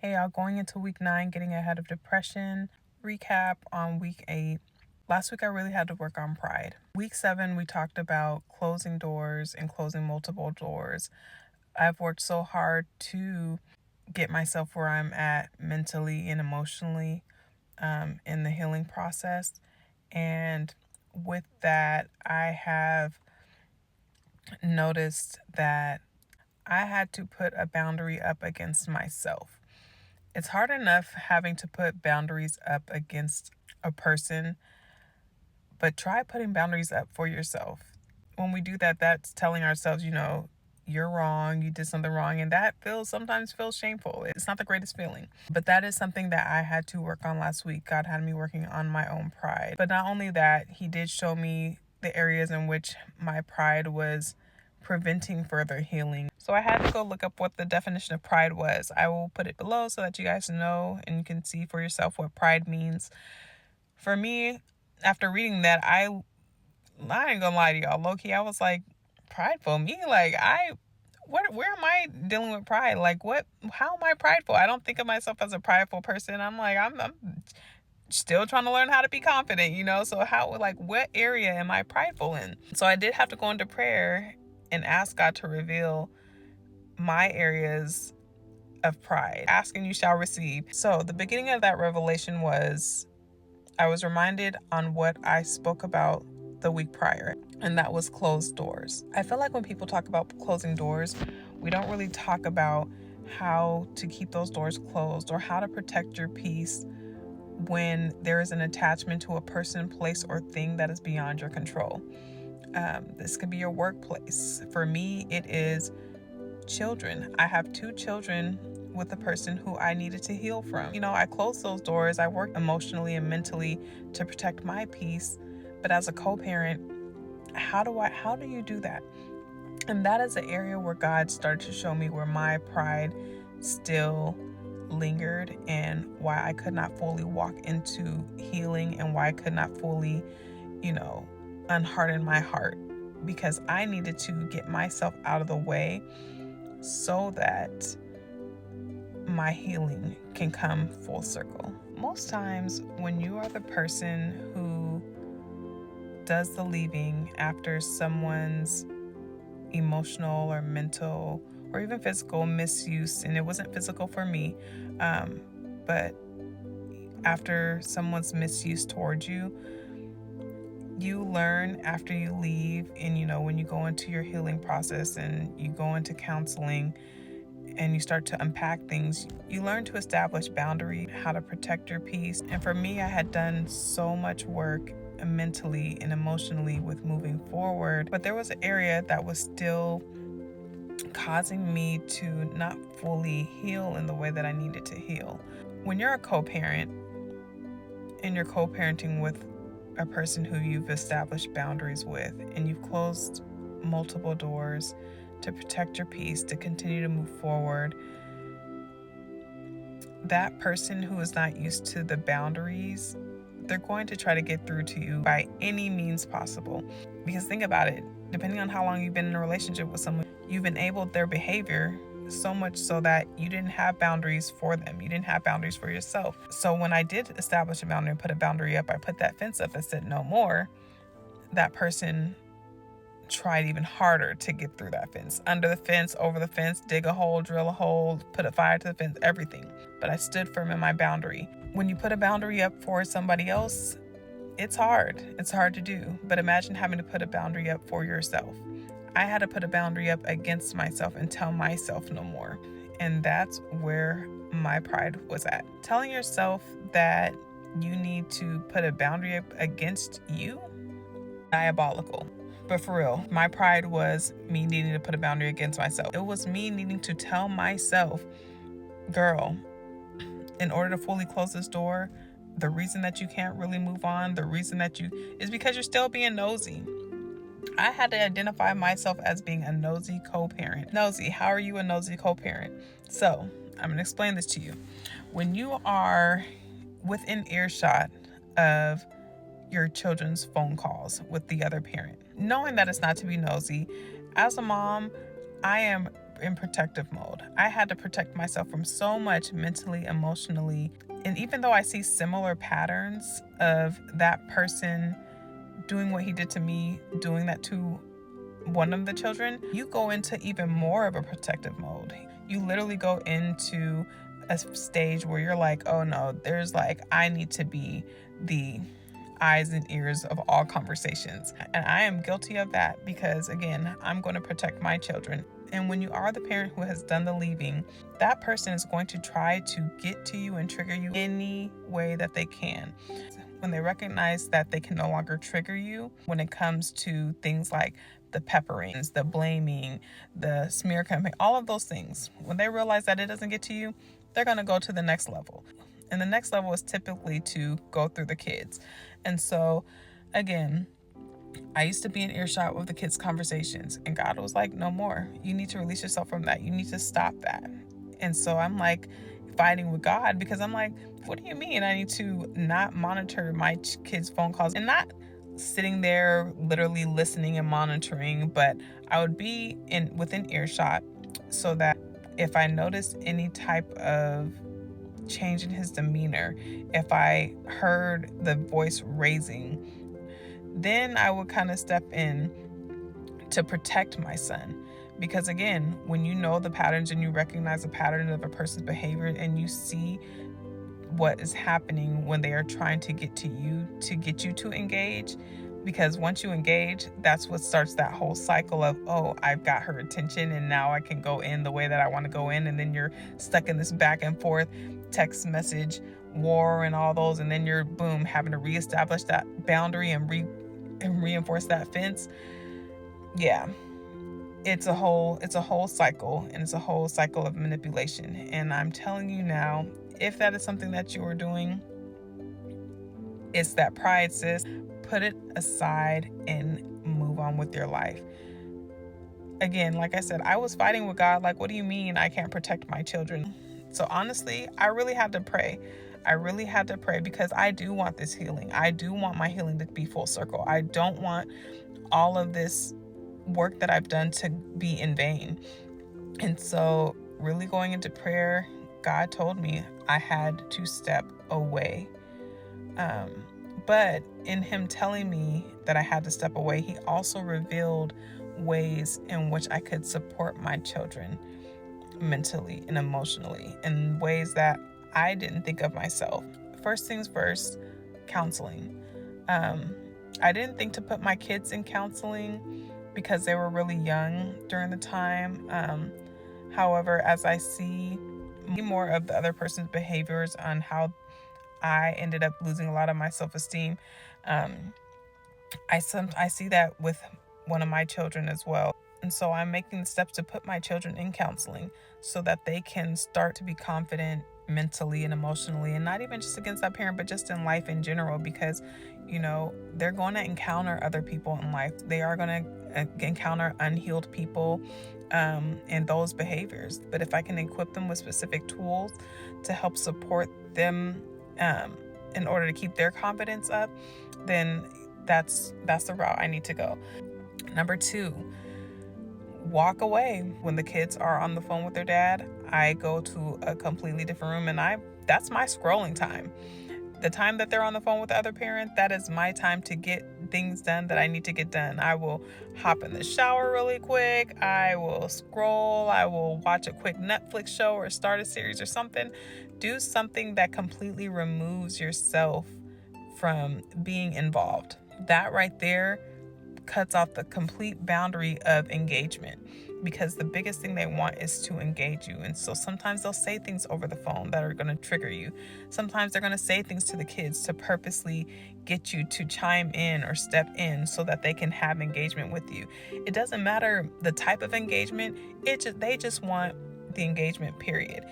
Hey y'all, going into week 9, getting ahead of depression. Recap on week 8. Last week I really had to work on pride. Week 7 we talked about closing doors and closing multiple doors. I've worked so hard to get myself where I'm at mentally and emotionally in the healing process. And with that, I have noticed that I had to put a boundary up against myself. It's hard enough having to put boundaries up against a person, but try putting boundaries up for yourself. When we do that, that's telling ourselves, you're wrong, you did something wrong, and that sometimes feels shameful. It's not the greatest feeling. But that is something that I had to work on last week. God had me working on my own pride. But not only that, He did show me the areas in which my pride was preventing further healing. So I had to go look up what the definition of pride was. I will put it below so that you guys know and you can see for yourself what pride means. For me, after reading that, I ain't gonna lie to y'all, low-key, I was like, prideful? Me? Like, where am I dealing with pride? Like, how am I prideful? I don't think of myself as a prideful person. I'm like, I'm still trying to learn how to be confident, So what area am I prideful in? So I did have to go into prayer and ask God to reveal my areas of pride. Ask and you shall receive. So the beginning of that revelation was, I was reminded on what I spoke about the week prior, and that was closed doors. I feel like when people talk about closing doors, we don't really talk about how to keep those doors closed or how to protect your peace when there is an attachment to a person, place, or thing that is beyond your control. This could be your workplace. For me, it is children. I have 2 children with a person who I needed to heal from. I closed those doors. I worked emotionally and mentally to protect my peace. But as a co-parent, how do you do that? And that is the area where God started to show me where my pride still lingered and why I could not fully walk into healing and why I could not fully, unharden my heart, because I needed to get myself out of the way so that my healing can come full circle. Most times when you are the person who does the leaving after someone's emotional or mental or even physical misuse, and it wasn't physical for me, but after someone's misuse towards you, you learn after you leave, and when you go into your healing process and you go into counseling and you start to unpack things, you learn to establish boundaries, how to protect your peace. And for me, I had done so much work mentally and emotionally with moving forward, but there was an area that was still causing me to not fully heal in the way that I needed to heal. When you're a co-parent and you're co-parenting with a person who you've established boundaries with and you've closed multiple doors to protect your peace, to continue to move forward, that person who is not used to the boundaries, they're going to try to get through to you by any means possible. Because think about it, depending on how long you've been in a relationship with someone, you've enabled their behavior so much so that you didn't have boundaries for them. You didn't have boundaries for yourself. So when I did establish a boundary and put a boundary up, I put that fence up that said no more, that person tried even harder to get through that fence. Under the fence, over the fence, dig a hole, drill a hole, put a fire to the fence, everything. But I stood firm in my boundary. When you put a boundary up for somebody else, it's hard. It's hard to do. But imagine having to put a boundary up for yourself. I had to put a boundary up against myself and tell myself no more. And that's where my pride was at. Telling yourself that you need to put a boundary up against you, diabolical. But for real, my pride was me needing to put a boundary against myself. It was me needing to tell myself, girl, in order to fully close this door, the reason that you can't really move on, the reason that is because you're still being nosy. I had to identify myself as being a nosy co-parent. Nosy, how are you a nosy co-parent? So, I'm going to explain this to you. When you are within earshot of your children's phone calls with the other parent, knowing that it's not to be nosy, as a mom, I am in protective mode. I had to protect myself from so much mentally, emotionally. And even though I see similar patterns of that person doing what he did to me, doing that to one of the children, you go into even more of a protective mode. You literally go into a stage where you're like, oh no, I need to be the eyes and ears of all conversations. And I am guilty of that because, again, I'm going to protect my children. And when you are the parent who has done the leaving, that person is going to try to get to you and trigger you any way that they can. When they recognize that they can no longer trigger you when it comes to things like the pepperings, the blaming, the smear campaign, all of those things, when they realize that it doesn't get to you, they're going to go to the next level. And the next level is typically to go through the kids. And so, again, I used to be in earshot with the kids' conversations, and God was like, no more. You need to release yourself from that. You need to stop that. And so I'm like fighting with God because I'm like, what do you mean I need to not monitor my kids' phone calls? And not sitting there literally listening and monitoring, but I would be within earshot so that if I noticed any type of change in his demeanor, if I heard the voice raising, then I would kind of step in to protect my son. Because again, when you know the patterns and you recognize the pattern of a person's behavior and you see what is happening when they are trying to get to you, to get you to engage, because once you engage, that's what starts that whole cycle of, oh, I've got her attention and now I can go in the way that I want to go in. And then you're stuck in this back and forth text message war and all those. And then you're, boom, having to reestablish that boundary and reinforce that fence. Yeah, it's a whole cycle, and it's a whole cycle of manipulation. And I'm telling you now, if that is something that you are doing, it's that pride, sis. Put it aside and move on with your life. Again, like I said, I was fighting with God. Like, what do you mean I can't protect my children? So honestly, I really had to pray. Because I do want this healing. I do want my healing to be full circle. I don't want all of this work that I've done to be in vain. And so really going into prayer, God told me I had to step away. But in him telling me that I had to step away, he also revealed ways in which I could support my children mentally and emotionally in ways that I didn't think of myself. First things first, counseling. I didn't think to put my kids in counseling because they were really young during the time. However, as I see more of the other person's behaviors on how I ended up losing a lot of my self-esteem, I see that with one of my children as well. And so I'm making the steps to put my children in counseling so that they can start to be confident mentally and emotionally, and not even just against that parent, but just in life in general, because, you know, they're going to encounter other people in life. They are going to encounter unhealed people and those behaviors. But if I can equip them with specific tools to help support them in order to keep their confidence up, then that's the route I need to go. Number 2, walk away. When the kids are on the phone with their dad, I go to a completely different room, and that's my scrolling time. The time that they're on the phone with the other parent, that is my time to get things done that I need to get done. I will hop in the shower really quick. I will scroll. I will watch a quick Netflix show or start a series or something. Do something that completely removes yourself from being involved. That right there cuts off the complete boundary of engagement, because the biggest thing they want is to engage you. And so sometimes they'll say things over the phone that are going to trigger you. Sometimes they're going to say things to the kids to purposely get you to chime in or step in so that they can have engagement with you. It doesn't matter the type of engagement. They just want the engagement, period.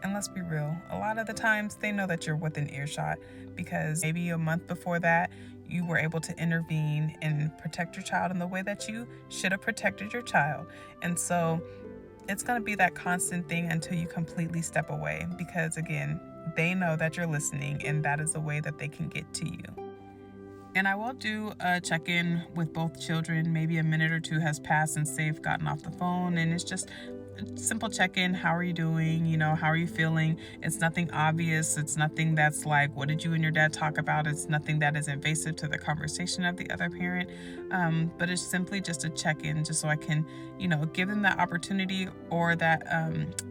And let's be real, a lot of the times they know that you're within earshot because maybe a month before that, you were able to intervene and protect your child in the way that you should have protected your child. And so it's going to be that constant thing until you completely step away, because again, they know that you're listening, and that is the way that they can get to you. And I will do a check-in with both children. Maybe a minute or two has passed since they've gotten off the phone, and it's just a simple check-in. How are you doing? How are you feeling? It's nothing obvious. It's nothing that's like, what did you and your dad talk about? It's nothing that is invasive to the conversation of the other parent. But it's simply just a check-in, just so I can, give them that opportunity or that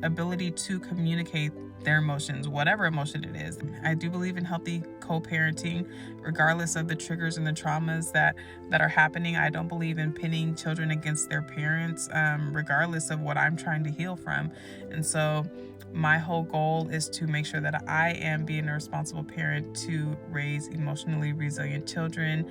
ability to communicate their emotions, whatever emotion it is. I do believe in healthy co-parenting, regardless of the triggers and the traumas that are happening. I don't believe in pinning children against their parents, regardless of what I'm trying to heal from. And so my whole goal is to make sure that I am being a responsible parent to raise emotionally resilient children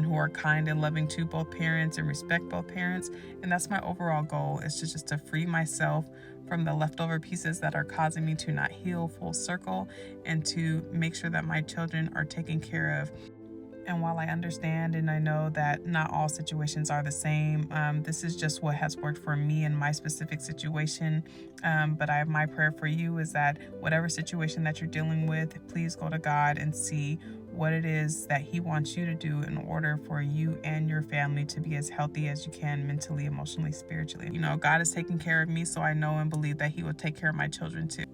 who are kind and loving to both parents and respect both parents. And that's my overall goal, is just to free myself from the leftover pieces that are causing me to not heal full circle, and to make sure that my children are taken care of. And while I understand and I know that not all situations are the same, this is just what has worked for me in my specific situation. But my prayer for you is that whatever situation that you're dealing with, please go to God and see what it is that He wants you to do in order for you and your family to be as healthy as you can, mentally, emotionally, spiritually. God is taking care of me, so I know and believe that He will take care of my children too.